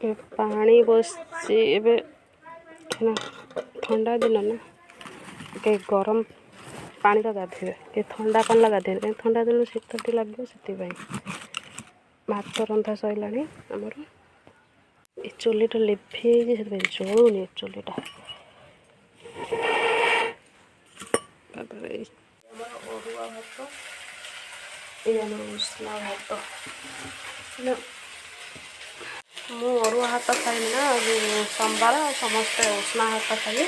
पानी बस एबे ठंडा दिन ना के गरम पानी गाधे के ठंडा पानी गाधे ठंडा दिन शीत लगे से भात रंधा सरला आमर ये चुलीटा लिभे जलूनी चुलीटा अरुआ भात ये उष्णा भात मु अरुआ भात खाइनि ना सोमवार समस्ते उष्णा भात खाइए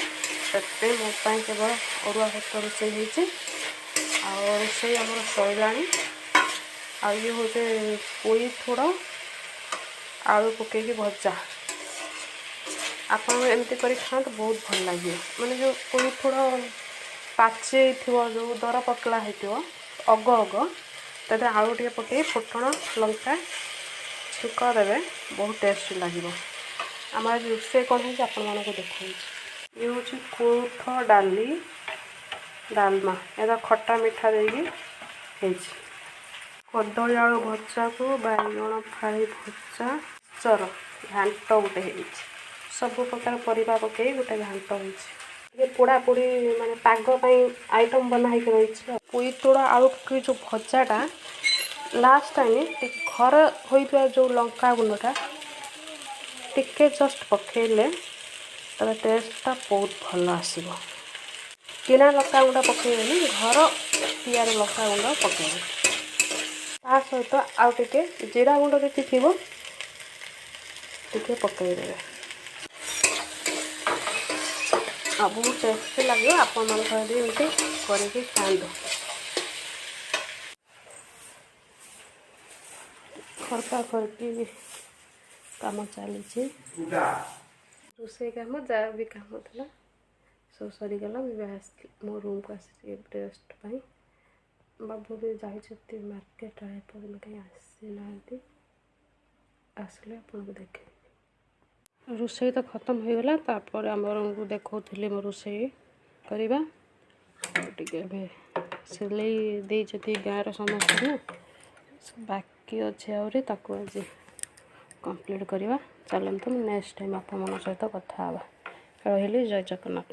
से मोपाई केवल अरुआ भात रोषे रोषे आमर सरला ये हूँ पोई थोड़ा आलू पकईकि भजा आप एमती कर खाते बहुत भल लगे मैंने जो पोई थोड़ा पाचे थो जो दर पतला हो अग अग तब आलू टे पकई फुटण लंका छुक देवे बहुत टेस्ट लगे आम आज रोषे कौन है आपण देखा ये हूँ कोथ डाली डालमा एदा खट्टा मीठा देगी कदली आलू भजा को बैगण फाड़ी भजा चर घांट गोटे सब प्रकार परिबा पकई गोटे घांट हो पोड़ा पोड़ी माने पागपाई आइटम बना रही पोई तोड़ा आलू पकई जो भजाटा लास्ट टाइम घर होता जो लंका गुंडा टिके जस्ट पकेले तर टेस्टा बहुत भल आसो किना लंका गुंडा पकेबनी घर तैयार लंका गुंडा पकेबे ता सहित आउ टे जीरा गुंड जी थी टे पकईदे आ बहुत टेस्टी लगे आपण एमती करके खाँदो खरपा खरपी काम चली रोषे कम जहाँ भी कम होता सब सरीगला मो रूम को आस रेस्ट बाबू भी जाते मार्केट आए कहीं आसी ना आसले आपको देखे रोषे तो खत्म हो गला तापर आमर देखी मो रोषे करवा टे सिलाई देती गाँव समस्त ना बाकी अच्छे आहरी ताकू आज कंप्लीट करवा चलते नेक्स्ट टाइम आप सहित कथा रही जय जगन्नाथ।